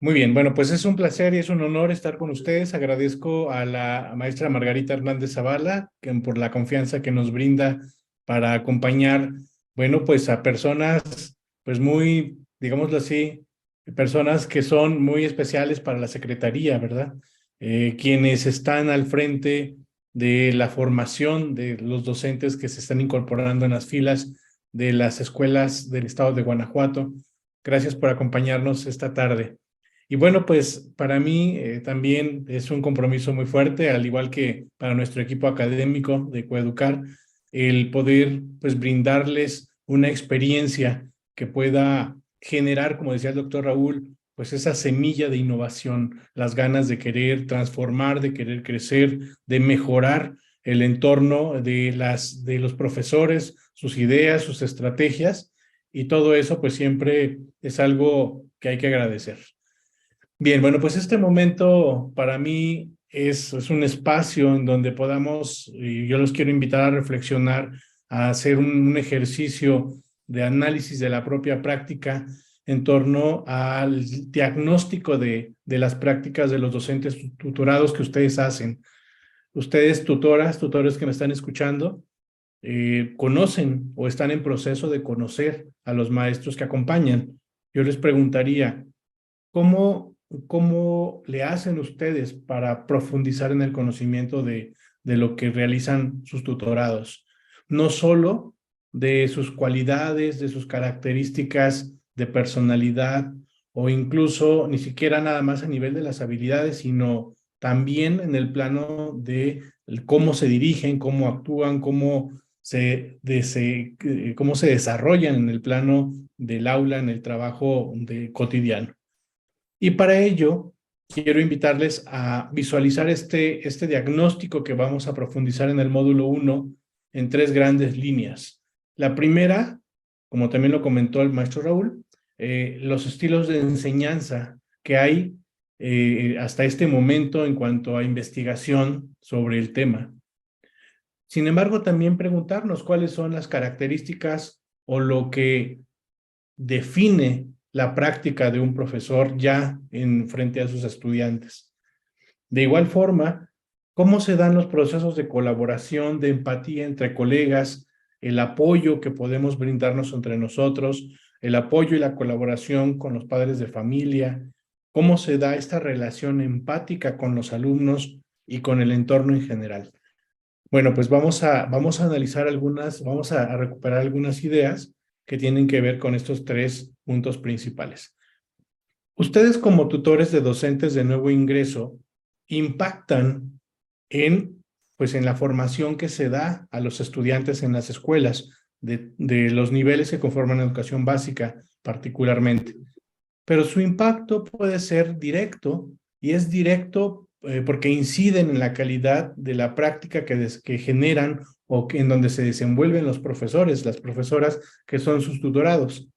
Muy bien, bueno, pues es un placer y es un honor estar con ustedes. Agradezco a la maestra Margarita Hernández Zavala por la confianza que nos brinda para acompañar, bueno, pues a personas, pues muy, digámoslo así, personas que son muy especiales para la Secretaría, ¿verdad? Quienes están al frente de la formación de los docentes que se están incorporando en las filas de las escuelas del estado de Guanajuato. Gracias por acompañarnos esta tarde. Y bueno, pues para mí también es un compromiso muy fuerte, al igual que para nuestro equipo académico de Coeducar, el poder pues brindarles una experiencia que pueda generar, como decía el doctor Raúl, pues esa semilla de innovación, las ganas de querer transformar, de querer crecer, de mejorar el entorno de los profesores, sus ideas, sus estrategias, y todo eso pues siempre es algo que hay que agradecer. Bien, bueno, pues este momento para mí es un espacio en donde podamos, y yo los quiero invitar a reflexionar, a hacer un ejercicio de análisis de la propia práctica en torno al diagnóstico de las prácticas de los docentes tutorados que ustedes hacen. Ustedes, tutoras, tutores que me están escuchando, conocen o están en proceso de conocer a los maestros que acompañan. Yo les preguntaría, ¿cómo, cómo le hacen ustedes para profundizar en el conocimiento de lo que realizan sus tutorados? No solo de sus cualidades, de sus características de personalidad, o incluso ni siquiera nada más a nivel de las habilidades, sino también en el plano de cómo se dirigen, cómo actúan, cómo se desarrollan en el plano del aula, en el trabajo cotidiano. Y para ello, quiero invitarles a visualizar este diagnóstico que vamos a profundizar en el módulo 1 en tres grandes líneas. La primera, como también lo comentó el maestro Raúl, los estilos de enseñanza que hay hasta este momento en cuanto a investigación sobre el tema. Sin embargo, también preguntarnos cuáles son las características o lo que define la práctica de un profesor ya en frente a sus estudiantes. De igual forma, cómo se dan los procesos de colaboración, de empatía entre colegas, el apoyo que podemos brindarnos entre nosotros, el apoyo y la colaboración con los padres de familia, cómo se da esta relación empática con los alumnos y con el entorno en general. Bueno, pues vamos a analizar vamos a recuperar algunas ideas que tienen que ver con estos tres puntos principales. Ustedes como tutores de docentes de nuevo ingreso impactan en, pues, en la formación que se da a los estudiantes en las escuelas de los niveles que conforman la educación básica particularmente. Pero su impacto puede ser directo y es directo porque inciden en la calidad de la práctica que generan en donde se desenvuelven los profesores, las profesoras que son sus tutorados.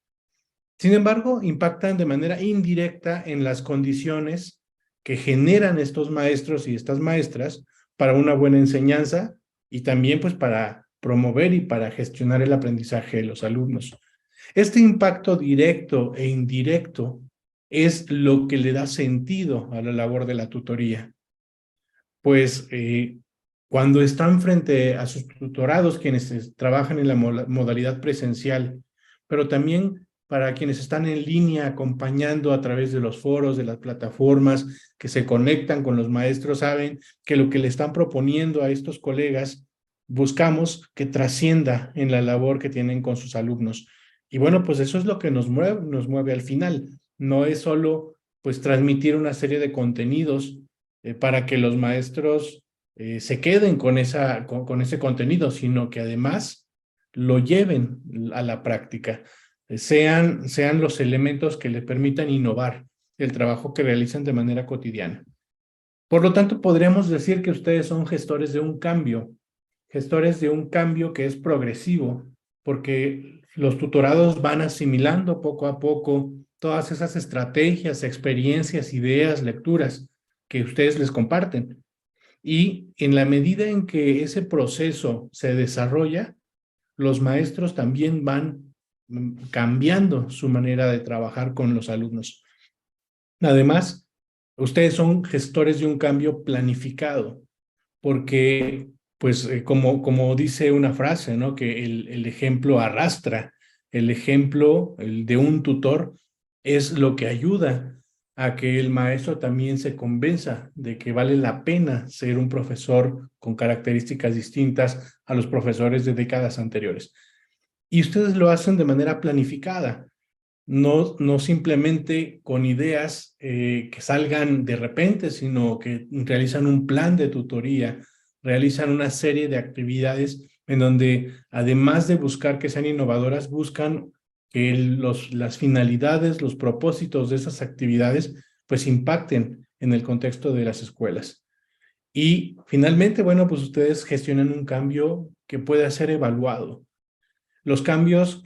Sin embargo, impactan de manera indirecta en las condiciones que generan estos maestros y estas maestras para una buena enseñanza y también pues para promover y para gestionar el aprendizaje de los alumnos. Este impacto directo e indirecto es lo que le da sentido a la labor de la tutoría. Pues cuando están frente a sus tutorados, quienes trabajan en la modalidad presencial, pero también para quienes están en línea acompañando a través de los foros, de las plataformas que se conectan con los maestros, saben que lo que le están proponiendo a estos colegas buscamos que trascienda en la labor que tienen con sus alumnos. Y bueno, pues eso es lo que nos mueve al final. No es solo pues transmitir una serie de contenidos para que los maestros se queden con ese contenido, sino que además lo lleven a la práctica, sean los elementos que le permitan innovar el trabajo que realizan de manera cotidiana. Por lo tanto, podríamos decir que ustedes son gestores de un cambio que es progresivo, porque los tutorados van asimilando poco a poco todas esas estrategias, experiencias, ideas, lecturas que ustedes les comparten. Y en la medida en que ese proceso se desarrolla, los maestros también van cambiando su manera de trabajar con los alumnos. Además, ustedes son gestores de un cambio planificado, porque, pues, como dice una frase, ¿no? Que el ejemplo arrastra. El ejemplo, el de un tutor, es lo que ayuda a que el maestro también se convenza de que vale la pena ser un profesor con características distintas a los profesores de décadas anteriores. Y ustedes lo hacen de manera planificada, no simplemente con ideas que salgan de repente, sino que realizan un plan de tutoría, realizan una serie de actividades en donde, además de buscar que sean innovadoras, buscan que las finalidades, los propósitos de esas actividades, pues impacten en el contexto de las escuelas. Y finalmente, bueno, pues ustedes gestionan un cambio que puede ser evaluado. Los cambios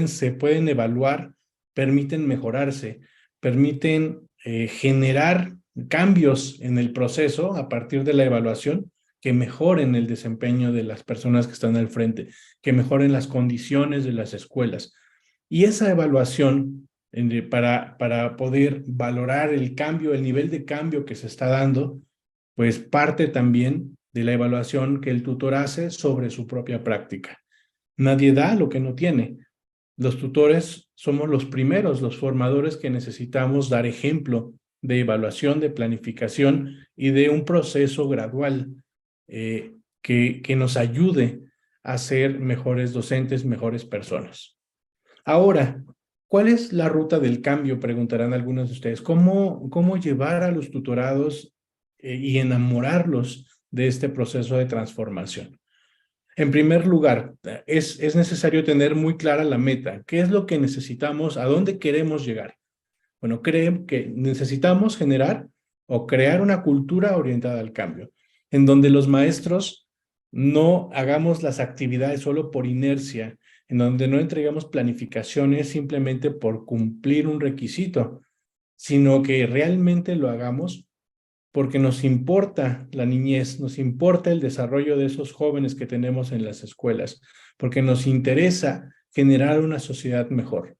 se pueden evaluar, permiten mejorarse, permiten generar cambios en el proceso a partir de la evaluación que mejoren el desempeño de las personas que están al frente, que mejoren las condiciones de las escuelas. Y esa evaluación, para poder valorar el cambio, el nivel de cambio que se está dando, pues parte también de la evaluación que el tutor hace sobre su propia práctica. Nadie da lo que no tiene. Los tutores somos los primeros, los formadores que necesitamos dar ejemplo de evaluación, de planificación y de un proceso gradual que nos ayude a ser mejores docentes, mejores personas. Ahora, ¿cuál es la ruta del cambio? Preguntarán algunos de ustedes. ¿Cómo llevar a los tutorados y enamorarlos de este proceso de transformación? En primer lugar, es necesario tener muy clara la meta. ¿Qué es lo que necesitamos? ¿A dónde queremos llegar? Bueno, creen que necesitamos generar o crear una cultura orientada al cambio, en donde los maestros no hagamos las actividades solo por inercia, en donde no entregamos planificaciones simplemente por cumplir un requisito, sino que realmente lo hagamos porque nos importa la niñez, nos importa el desarrollo de esos jóvenes que tenemos en las escuelas, porque nos interesa generar una sociedad mejor.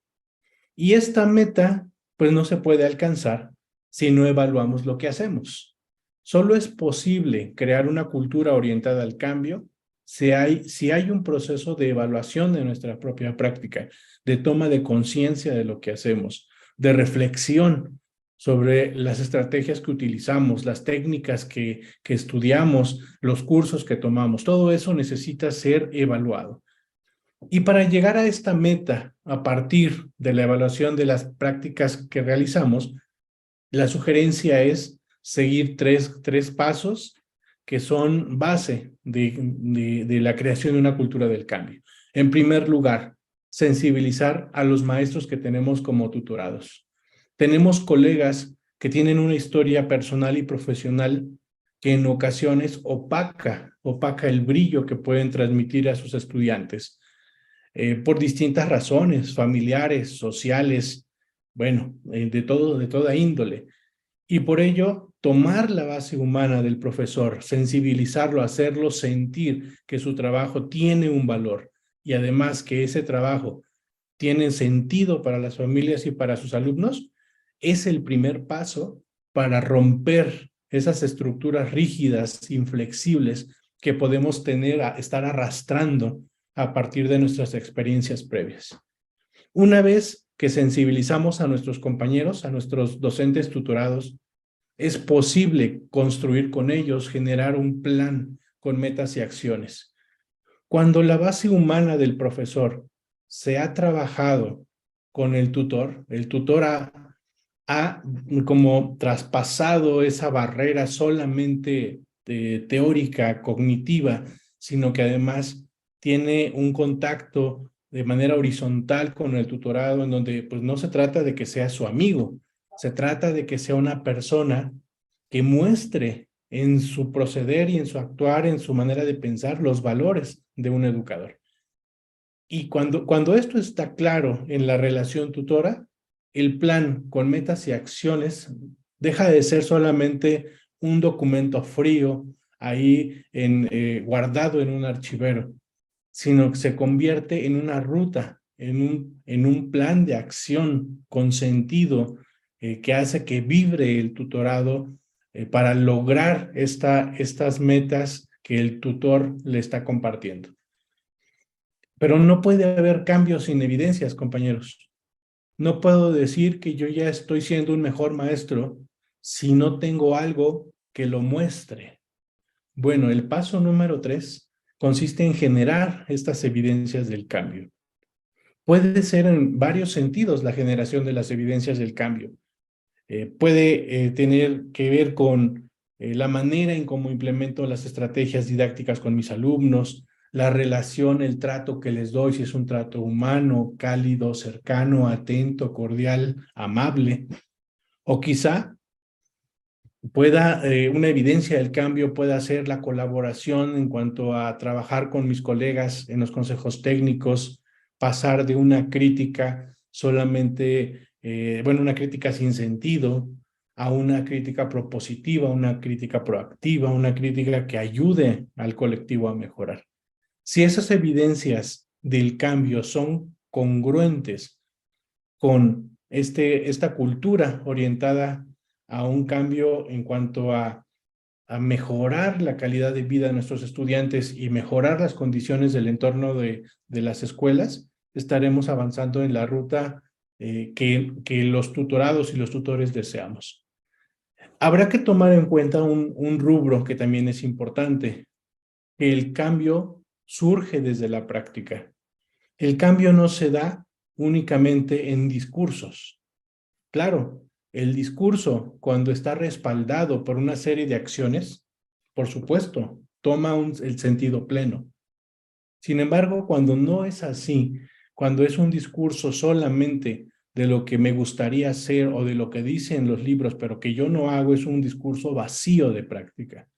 Y esta meta, pues no se puede alcanzar si no evaluamos lo que hacemos. Solo es posible crear una cultura orientada al cambio si hay un proceso de evaluación de nuestra propia práctica, de toma de conciencia de lo que hacemos, de reflexión sobre las estrategias que utilizamos, las técnicas que estudiamos, los cursos que tomamos. Todo eso necesita ser evaluado. Y para llegar a esta meta, a partir de la evaluación de las prácticas que realizamos, la sugerencia es seguir tres pasos que son base de la creación de una cultura del cambio. En primer lugar, sensibilizar a los maestros que tenemos como tutorados. Tenemos colegas que tienen una historia personal y profesional que en ocasiones opaca el brillo que pueden transmitir a sus estudiantes por distintas razones, familiares, sociales, bueno, de toda índole. Y por ello, tomar la base humana del profesor, sensibilizarlo, hacerlo sentir que su trabajo tiene un valor y además que ese trabajo tiene sentido para las familias y para sus alumnos, es el primer paso para romper esas estructuras rígidas, inflexibles que podemos estar arrastrando a partir de nuestras experiencias previas. Una vez que sensibilizamos a nuestros compañeros, a nuestros docentes tutorados, es posible construir con ellos, generar un plan con metas y acciones. Cuando la base humana del profesor se ha trabajado con el tutor ha como traspasado esa barrera solamente teórica, cognitiva, sino que además tiene un contacto de manera horizontal con el tutorado, en donde pues no se trata de que sea su amigo, se trata de que sea una persona que muestre en su proceder y en su actuar, en su manera de pensar, los valores de un educador. Y cuando esto está claro en la relación tutora, el plan con metas y acciones deja de ser solamente un documento frío ahí guardado en un archivero, sino que se convierte en una ruta, en un plan de acción con sentido, que hace que vibre el tutorado para lograr estas metas que el tutor le está compartiendo. Pero no puede haber cambios sin evidencias, compañeros. No puedo decir que yo ya estoy siendo un mejor maestro si no tengo algo que lo muestre. Bueno, el paso número 3 consiste en generar estas evidencias del cambio. Puede ser en varios sentidos la generación de las evidencias del cambio. Puede tener que ver con la manera en cómo implemento las estrategias didácticas con mis alumnos, la relación, el trato que les doy, si es un trato humano, cálido, cercano, atento, cordial, amable. O quizá una evidencia del cambio pueda ser la colaboración en cuanto a trabajar con mis colegas en los consejos técnicos, pasar de una crítica solamente, una crítica sin sentido, a una crítica propositiva, una crítica proactiva, una crítica que ayude al colectivo a mejorar. Si esas evidencias del cambio son congruentes con esta cultura orientada a un cambio en cuanto a mejorar la calidad de vida de nuestros estudiantes y mejorar las condiciones del entorno de las escuelas, estaremos avanzando en la ruta que los tutorados y los tutores deseamos. Habrá que tomar en cuenta un rubro que también es importante, que el cambio surge desde la práctica. El cambio no se da únicamente en discursos. Claro, el discurso, cuando está respaldado por una serie de acciones, por supuesto, toma el sentido pleno. Sin embargo, cuando no es así, cuando es un discurso solamente de lo que me gustaría hacer o de lo que dicen los libros, pero que yo no hago, es un discurso vacío de práctica.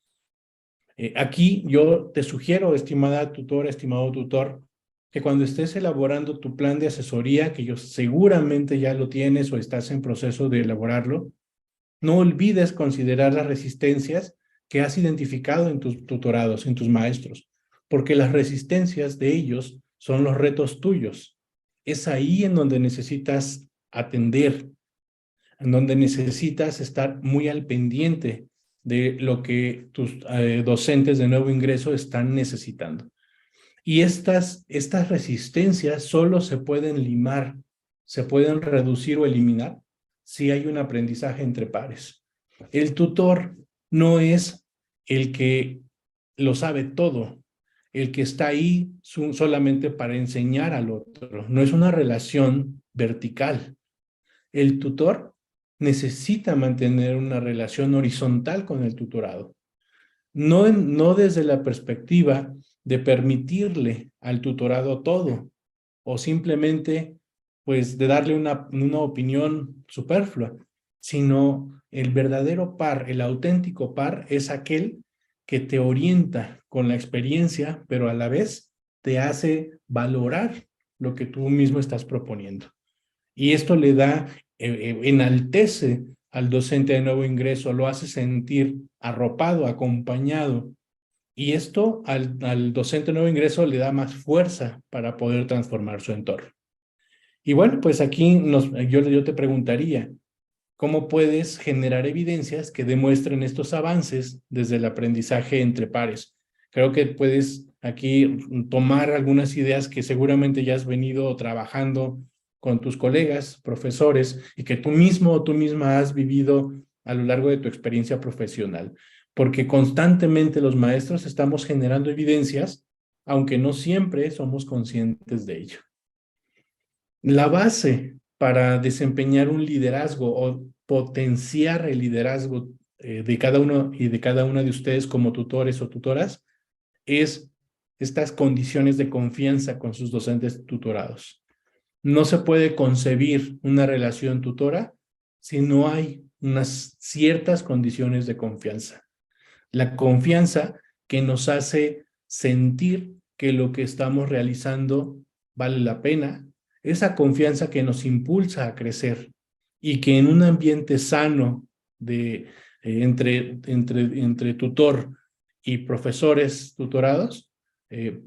Aquí yo te sugiero, estimada tutora, estimado tutor, que cuando estés elaborando tu plan de asesoría, que yo seguramente ya lo tienes o estás en proceso de elaborarlo, no olvides considerar las resistencias que has identificado en tus tutorados, en tus maestros, porque las resistencias de ellos son los retos tuyos. Es ahí en donde necesitas atender, en donde necesitas estar muy al pendiente de lo que tus docentes de nuevo ingreso están necesitando. Y estas resistencias solo se pueden limar, se pueden reducir o eliminar si hay un aprendizaje entre pares. El tutor no es el que lo sabe todo, el que está ahí solamente para enseñar al otro. No es una relación vertical. El tutor necesita mantener una relación horizontal con el tutorado. No desde la perspectiva de permitirle al tutorado todo o simplemente pues de darle una opinión superflua, sino el verdadero par, el auténtico par es aquel que te orienta con la experiencia, pero a la vez te hace valorar lo que tú mismo estás proponiendo. Y esto le da, enaltece al docente de nuevo ingreso, lo hace sentir arropado, acompañado. Y esto al docente de nuevo ingreso le da más fuerza para poder transformar su entorno. Y bueno, pues aquí yo te preguntaría, ¿cómo puedes generar evidencias que demuestren estos avances desde el aprendizaje entre pares? Creo que puedes aquí tomar algunas ideas que seguramente ya has venido trabajando con tus colegas, profesores, y que tú mismo o tú misma has vivido a lo largo de tu experiencia profesional. Porque constantemente los maestros estamos generando evidencias, aunque no siempre somos conscientes de ello. La base para desempeñar un liderazgo o potenciar el liderazgo de cada uno y de cada una de ustedes como tutores o tutoras es estas condiciones de confianza con sus docentes tutorados. No se puede concebir una relación tutora si no hay unas ciertas condiciones de confianza. La confianza que nos hace sentir que lo que estamos realizando vale la pena, esa confianza que nos impulsa a crecer y que en un ambiente sano entre tutor y profesores tutorados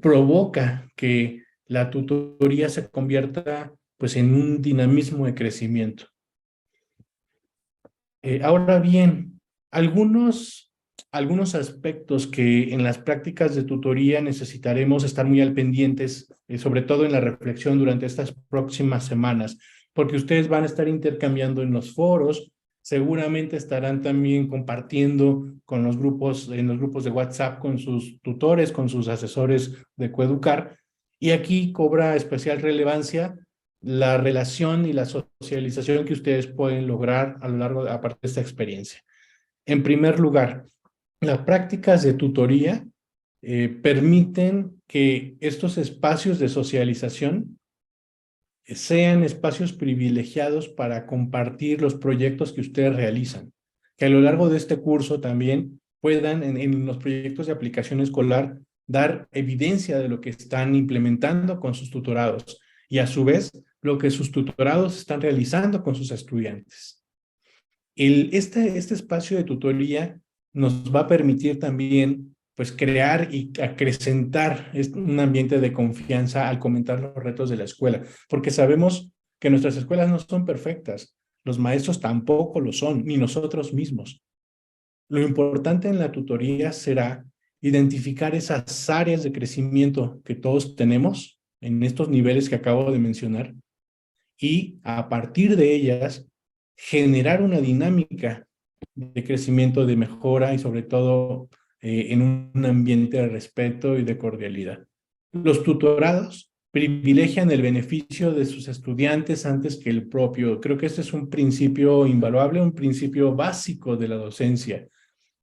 provoca que la tutoría se convierta pues en un dinamismo de crecimiento. Ahora bien, algunos aspectos que en las prácticas de tutoría necesitaremos estar muy al pendientes, sobre todo en la reflexión durante estas próximas semanas, porque ustedes van a estar intercambiando en los foros, seguramente estarán también compartiendo con los grupos, en los grupos de WhatsApp con sus tutores, con sus asesores de Coeducar, y aquí cobra especial relevancia la relación y la socialización que ustedes pueden lograr a lo largo a partir de esta experiencia. En primer lugar, las prácticas de tutoría permiten que estos espacios de socialización sean espacios privilegiados para compartir los proyectos que ustedes realizan, que a lo largo de este curso también puedan en los proyectos de aplicación escolar dar evidencia de lo que están implementando con sus tutorados y a su vez lo que sus tutorados están realizando con sus estudiantes. Este espacio de tutoría nos va a permitir también pues crear y acrecentar un ambiente de confianza al comentar los retos de la escuela, porque sabemos que nuestras escuelas no son perfectas, los maestros tampoco lo son, ni nosotros mismos. Lo importante en la tutoría será identificar esas áreas de crecimiento que todos tenemos en estos niveles que acabo de mencionar y a partir de ellas generar una dinámica de crecimiento, de mejora y sobre todo en un ambiente de respeto y de cordialidad. Los tutorados privilegian el beneficio de sus estudiantes antes que el propio. Creo que este es un principio invaluable, un principio básico de la docencia.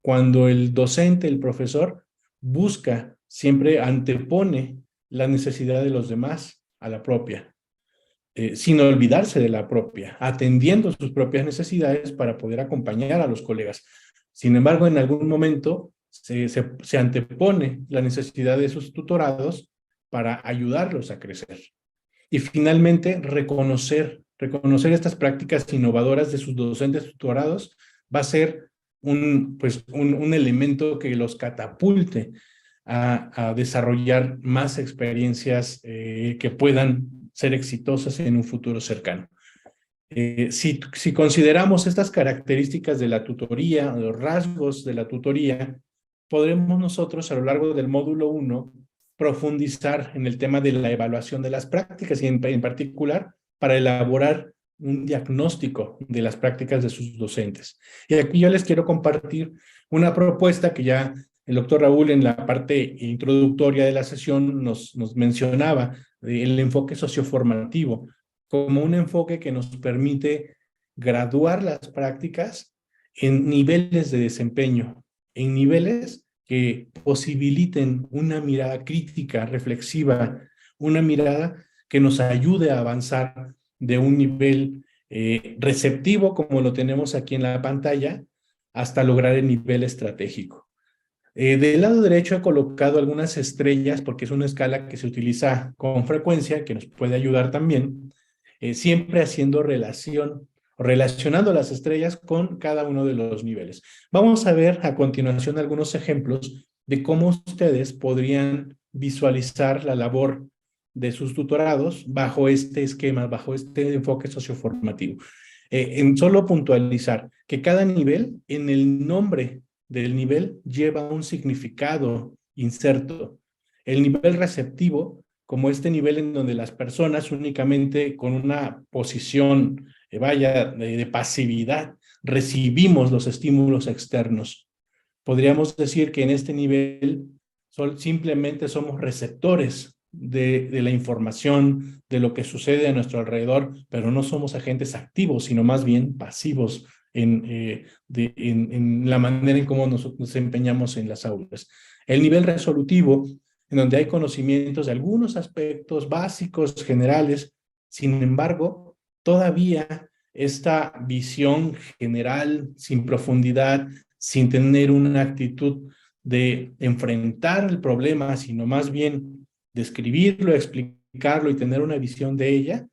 Cuando el docente, el profesor, busca, siempre antepone la necesidad de los demás a la propia. Sin olvidarse de la propia, atendiendo sus propias necesidades para poder acompañar a los colegas. Sin embargo, en algún momento se antepone la necesidad de sus tutorados para ayudarlos a crecer. Y finalmente, reconocer estas prácticas innovadoras de sus docentes tutorados va a ser un elemento que los catapulte a desarrollar más experiencias que puedan ser exitosas en un futuro cercano. Si consideramos estas características de la tutoría, los rasgos de la tutoría, podremos nosotros a lo largo del módulo 1 profundizar en el tema de la evaluación de las prácticas y en particular para elaborar un diagnóstico de las prácticas de sus docentes. Y aquí yo les quiero compartir una propuesta que ya el doctor Raúl en la parte introductoria de la sesión nos mencionaba, el enfoque socioformativo, como un enfoque que nos permite graduar las prácticas en niveles de desempeño, en niveles que posibiliten una mirada crítica, reflexiva, una mirada que nos ayude a avanzar de un nivel receptivo, como lo tenemos aquí en la pantalla, hasta lograr el nivel estratégico. Del lado derecho he colocado algunas estrellas porque es una escala que se utiliza con frecuencia, que nos puede ayudar también, siempre haciendo relacionando las estrellas con cada uno de los niveles. Vamos a ver a continuación algunos ejemplos de cómo ustedes podrían visualizar la labor de sus tutorados bajo este esquema, bajo este enfoque socioformativo. En solo puntualizar que cada nivel, en el nombre del nivel, lleva un significado inserto. El nivel receptivo, como este nivel en donde las personas únicamente con una posición, de pasividad, recibimos los estímulos externos. Podríamos decir que en este nivel simplemente somos receptores de la información, de lo que sucede a nuestro alrededor, pero no somos agentes activos, sino más bien pasivos en la manera en cómo nos desempeñamos en las aulas. El nivel resolutivo, en donde hay conocimientos de algunos aspectos básicos, generales, sin embargo, todavía esta visión general, sin profundidad, sin tener una actitud de enfrentar el problema, sino más bien describirlo, explicarlo y tener una visión de ella,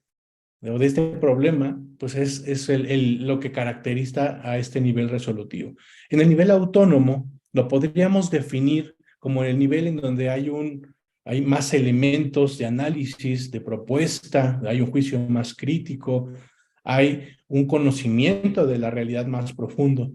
o de este problema, pues es lo que caracteriza a este nivel resolutivo. En el nivel autónomo, lo podríamos definir como el nivel en donde hay más elementos de análisis, de propuesta, hay un juicio más crítico, hay un conocimiento de la realidad más profundo.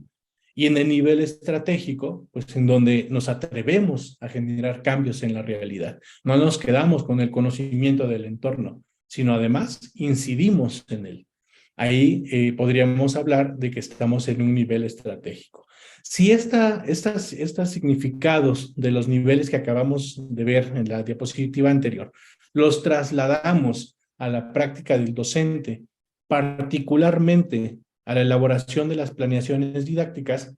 Y en el nivel estratégico, pues en donde nos atrevemos a generar cambios en la realidad. No nos quedamos con el conocimiento del entorno, sino además incidimos en él. Ahí podríamos hablar de que estamos en un nivel estratégico. Si estos significados de los niveles que acabamos de ver en la diapositiva anterior, los trasladamos a la práctica del docente, particularmente a la elaboración de las planeaciones didácticas,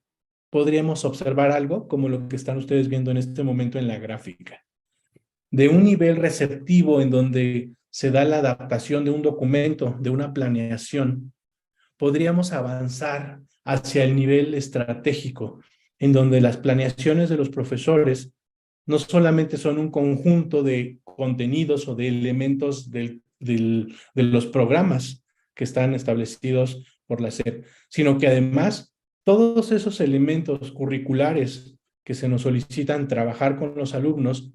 podríamos observar algo como lo que están ustedes viendo en este momento en la gráfica. De un nivel receptivo en donde se da la adaptación de un documento, de una planeación, podríamos avanzar hacia el nivel estratégico, en donde las planeaciones de los profesores no solamente son un conjunto de contenidos o de elementos de los programas que están establecidos por la SEP, sino que además todos esos elementos curriculares que se nos solicitan trabajar con los alumnos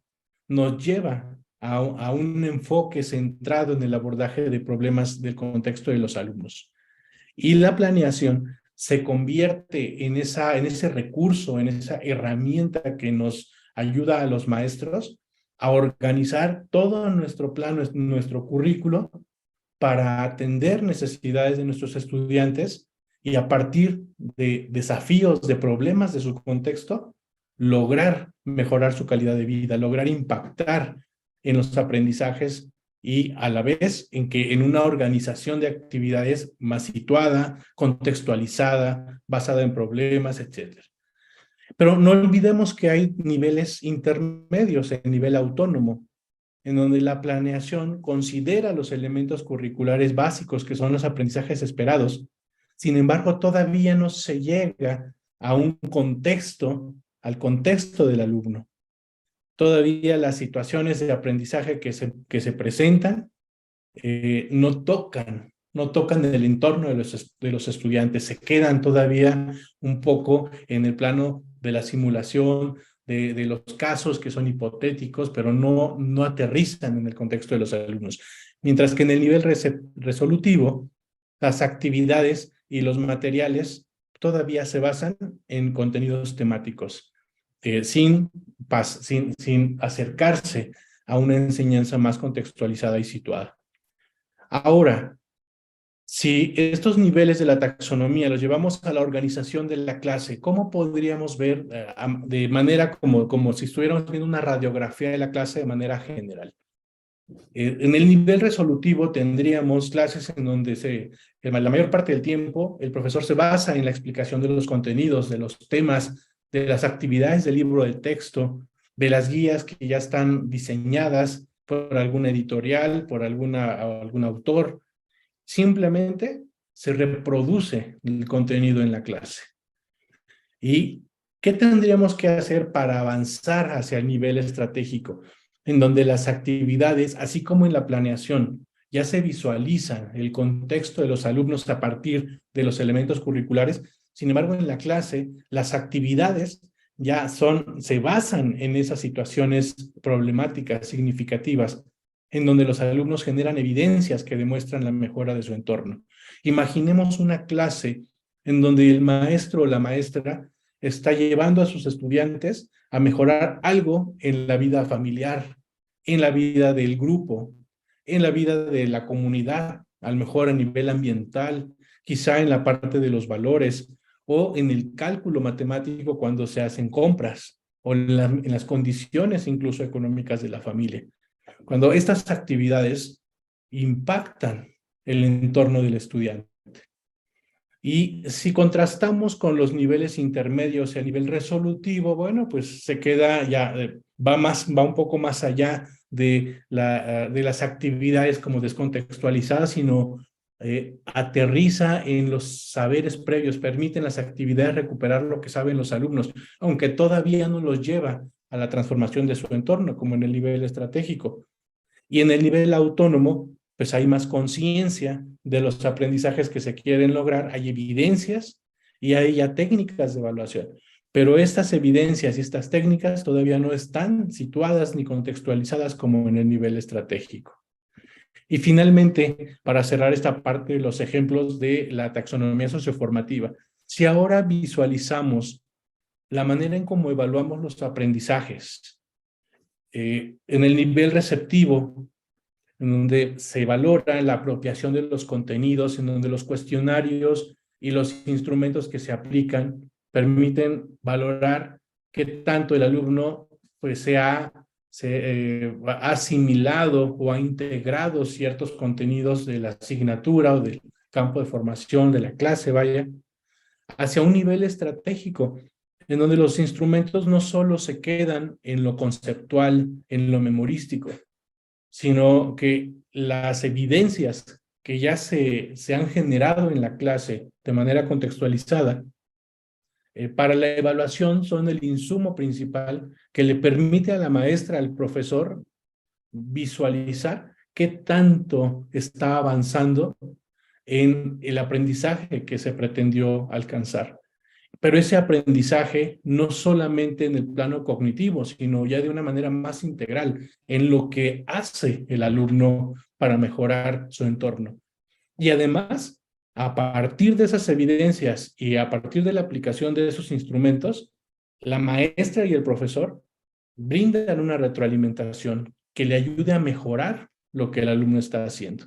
nos lleva a un enfoque centrado en el abordaje de problemas del contexto de los alumnos. Y la planeación se convierte en ese recurso, en esa herramienta que nos ayuda a los maestros a organizar todo nuestro plan, nuestro currículo para atender necesidades de nuestros estudiantes y a partir de desafíos, de problemas de su contexto, lograr mejorar su calidad de vida, lograr impactar en los aprendizajes y a la vez en una organización de actividades más situada, contextualizada, basada en problemas, etc. Pero no olvidemos que hay niveles intermedios en nivel autónomo, en donde la planeación considera los elementos curriculares básicos que son los aprendizajes esperados. Sin embargo, todavía no se llega a un contexto, al contexto del alumno. Todavía las situaciones de aprendizaje que se presentan no tocan el entorno de los estudiantes, se quedan todavía un poco en el plano de la simulación, de los casos que son hipotéticos, pero no aterrizan en el contexto de los alumnos. Mientras que en el nivel resolutivo, las actividades y los materiales todavía se basan en contenidos temáticos, sin acercarse a una enseñanza más contextualizada y situada. Ahora, si estos niveles de la taxonomía los llevamos a la organización de la clase, ¿cómo podríamos ver de manera como si estuviéramos viendo una radiografía de la clase de manera general? En el nivel resolutivo tendríamos clases en donde la mayor parte del tiempo el profesor se basa en la explicación de los contenidos, de los temas, de las actividades del libro del texto, de las guías que ya están diseñadas por alguna editorial, por algún autor. Simplemente se reproduce el contenido en la clase. ¿Y qué tendríamos que hacer para avanzar hacia el nivel estratégico? En donde las actividades, así como en la planeación, ya se visualiza el contexto de los alumnos a partir de los elementos curriculares. Sin embargo, en la clase, las actividades ya se basan en esas situaciones problemáticas, significativas, en donde los alumnos generan evidencias que demuestran la mejora de su entorno. Imaginemos una clase en donde el maestro o la maestra está llevando a sus estudiantes a mejorar algo en la vida familiar, en la vida del grupo, en la vida de la comunidad, a lo mejor a nivel ambiental, quizá en la parte de los valores o en el cálculo matemático cuando se hacen compras o en las condiciones incluso económicas de la familia. Cuando estas actividades impactan el entorno del estudiante. Y si contrastamos con los niveles intermedios y a nivel resolutivo, bueno, pues se queda ya, va un poco más allá de las actividades como descontextualizadas, sino aterriza en los saberes previos, permiten las actividades recuperar lo que saben los alumnos, aunque todavía no los lleva a la transformación de su entorno, como en el nivel estratégico. Y en el nivel autónomo, pues hay más conciencia de los aprendizajes que se quieren lograr, hay evidencias y hay ya técnicas de evaluación. Pero estas evidencias y estas técnicas todavía no están situadas ni contextualizadas como en el nivel estratégico. Y finalmente, para cerrar esta parte de los ejemplos de la taxonomía socioformativa, si ahora visualizamos la manera en cómo evaluamos los aprendizajes en el nivel receptivo, en donde se valora la apropiación de los contenidos, en donde los cuestionarios y los instrumentos que se aplican permiten valorar qué tanto el alumno pues se ha asimilado o ha integrado ciertos contenidos de la asignatura o del campo de formación de la clase, vaya, hacia un nivel estratégico, en donde los instrumentos no solo se quedan en lo conceptual, en lo memorístico, sino que las evidencias que ya se han generado en la clase de manera contextualizada para la evaluación son el insumo principal que le permite a la maestra, al profesor, visualizar qué tanto está avanzando en el aprendizaje que se pretendió alcanzar. Pero ese aprendizaje no solamente en el plano cognitivo, sino ya de una manera más integral en lo que hace el alumno para mejorar su entorno. Y además, a partir de esas evidencias y a partir de la aplicación de esos instrumentos, la maestra y el profesor brindan una retroalimentación que le ayude a mejorar lo que el alumno está haciendo.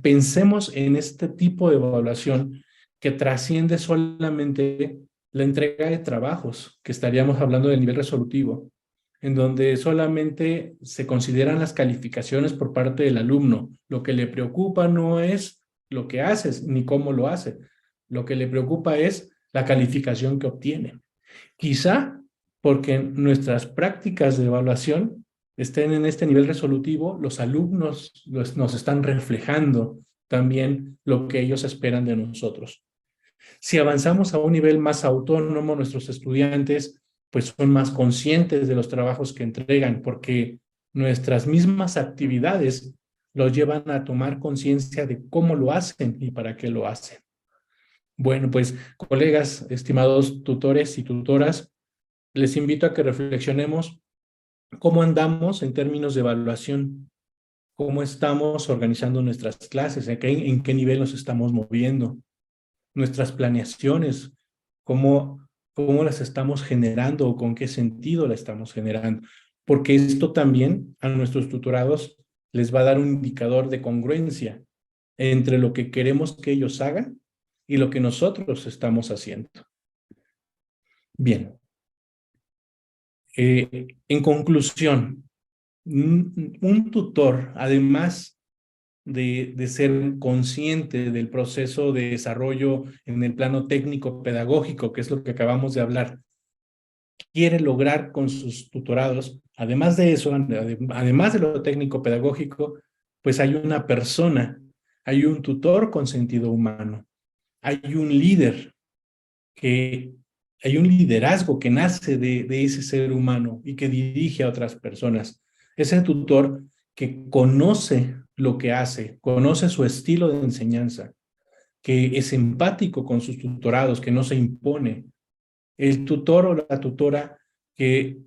Pensemos en este tipo de evaluación que trasciende solamente la entrega de trabajos, que estaríamos hablando del nivel resolutivo, en donde solamente se consideran las calificaciones por parte del alumno. Lo que le preocupa no es lo que haces ni cómo lo hace. Lo que le preocupa es la calificación que obtiene. Quizá porque nuestras prácticas de evaluación estén en este nivel resolutivo, los alumnos nos están reflejando también lo que ellos esperan de nosotros. Si avanzamos a un nivel más autónomo, nuestros estudiantes pues son más conscientes de los trabajos que entregan, porque nuestras mismas actividades los llevan a tomar conciencia de cómo lo hacen y para qué lo hacen. Bueno, pues colegas, estimados tutores y tutoras, les invito a que reflexionemos cómo andamos en términos de evaluación, cómo estamos organizando nuestras clases, en qué nivel nos estamos moviendo, nuestras planeaciones, cómo las estamos generando o con qué sentido la estamos generando. Porque esto también a nuestros tutorados les va a dar un indicador de congruencia entre lo que queremos que ellos hagan y lo que nosotros estamos haciendo. Bien. En conclusión, un tutor, además de ser consciente del proceso de desarrollo en el plano técnico-pedagógico, que es lo que acabamos de hablar, quiere lograr con sus tutorados, además de eso, además de lo técnico-pedagógico, pues hay una persona, hay un tutor con sentido humano, hay un líder hay un liderazgo que nace de ese ser humano y que dirige a otras personas. Ese tutor que conoce lo que hace, conoce su estilo de enseñanza, que es empático con sus tutorados, que no se impone. El tutor o la tutora que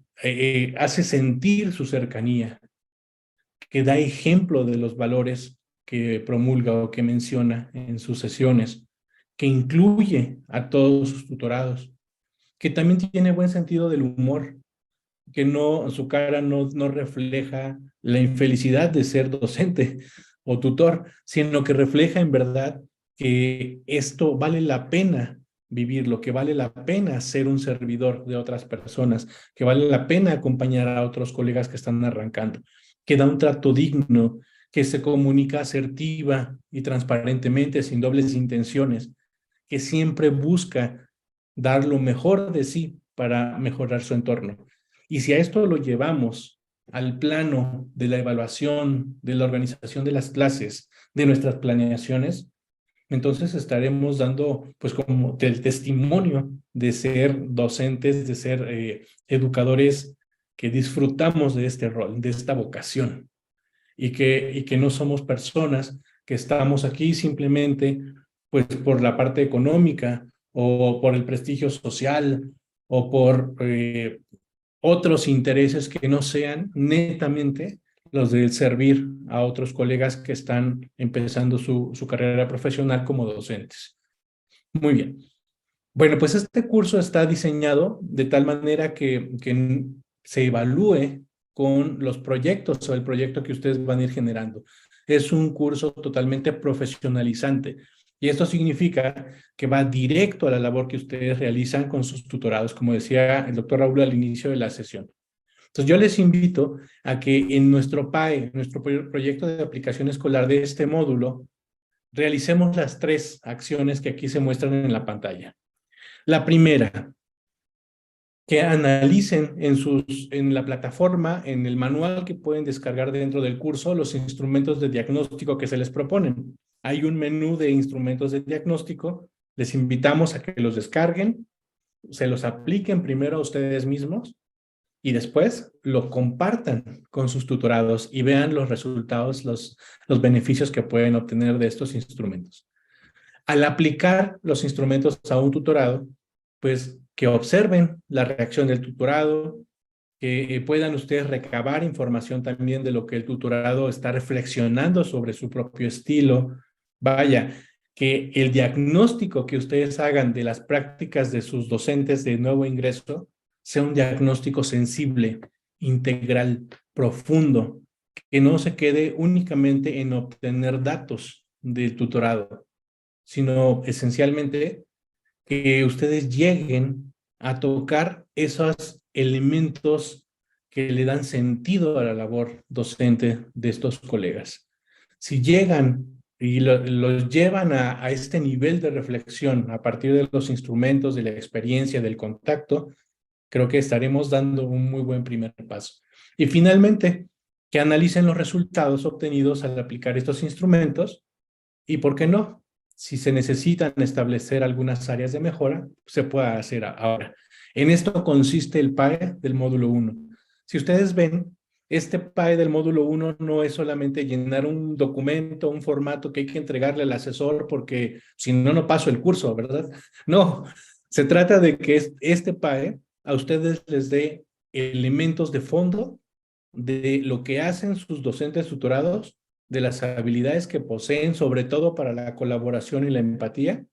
hace sentir su cercanía, que da ejemplo de los valores que promulga o que menciona en sus sesiones, que incluye a todos sus tutorados, que también tiene buen sentido del humor, que no, su cara no refleja la infelicidad de ser docente o tutor, sino que refleja en verdad que esto vale la pena vivirlo, que vale la pena ser un servidor de otras personas, que vale la pena acompañar a otros colegas que están arrancando, que da un trato digno, que se comunica asertiva y transparentemente, sin dobles intenciones, que siempre busca dar lo mejor de sí para mejorar su entorno. Y si a esto lo llevamos al plano de la evaluación, de la organización de las clases, de nuestras planeaciones, entonces estaremos dando pues como el testimonio de ser docentes, de ser educadores que disfrutamos de este rol, de esta vocación, y que no somos personas que estamos aquí simplemente pues por la parte económica o por el prestigio social o por otros intereses que no sean netamente los de servir a otros colegas que están empezando su carrera profesional como docentes. Muy bien. Bueno, pues este curso está diseñado de tal manera que se evalúe con los proyectos o el proyecto que ustedes van a ir generando. Es un curso totalmente profesionalizante y esto significa que va directo a la labor que ustedes realizan con sus tutorados, como decía el doctor Raúl al inicio de la sesión. Entonces yo les invito a que en nuestro PAE, nuestro proyecto de aplicación escolar de este módulo, realicemos las 3 acciones que aquí se muestran en la pantalla. La primera, que analicen en la plataforma, en el manual que pueden descargar dentro del curso, los instrumentos de diagnóstico que se les proponen. Hay un menú de instrumentos de diagnóstico. Les invitamos a que los descarguen, se los apliquen primero a ustedes mismos y después lo compartan con sus tutorados y vean los resultados, los beneficios que pueden obtener de estos instrumentos. Al aplicar los instrumentos a un tutorado, pues que observen la reacción del tutorado, que puedan ustedes recabar información también de lo que el tutorado está reflexionando sobre su propio estilo. Vaya, que el diagnóstico que ustedes hagan de las prácticas de sus docentes de nuevo ingreso sea un diagnóstico sensible, integral, profundo, que no se quede únicamente en obtener datos del tutorado, sino esencialmente que ustedes lleguen a tocar esos elementos que le dan sentido a la labor docente de estos colegas. Si llegan y los llevan a este nivel de reflexión a partir de los instrumentos, de la experiencia, del contacto, creo que estaremos dando un muy buen primer paso. Y finalmente, que analicen los resultados obtenidos al aplicar estos instrumentos y, ¿por qué no? Si se necesitan establecer algunas áreas de mejora, se puede hacer ahora. En esto consiste el PAE del módulo 1. Si ustedes ven, este PAE del módulo 1 no es solamente llenar un documento, un formato que hay que entregarle al asesor porque si no, no paso el curso, ¿verdad? No, se trata de que este PAE a ustedes les dé elementos de fondo de lo que hacen sus docentes tutorados, de las habilidades que poseen, sobre todo para la colaboración y la empatía,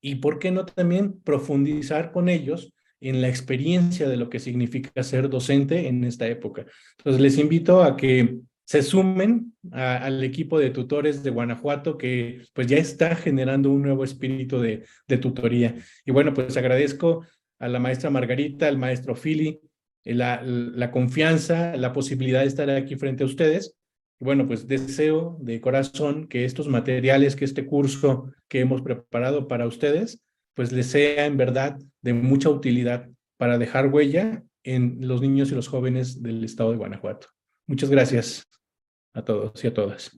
y por qué no también profundizar con ellos en la experiencia de lo que significa ser docente en esta época. Entonces les invito a que se sumen al equipo de tutores de Guanajuato que pues ya está generando un nuevo espíritu de tutoría. Y bueno, pues agradezco a la maestra Margarita, al maestro Fili, la confianza, la posibilidad de estar aquí frente a ustedes. Y bueno, pues deseo de corazón que estos materiales, que este curso que hemos preparado para ustedes, pues les sea en verdad de mucha utilidad para dejar huella en los niños y los jóvenes del estado de Guanajuato. Muchas gracias a todos y a todas.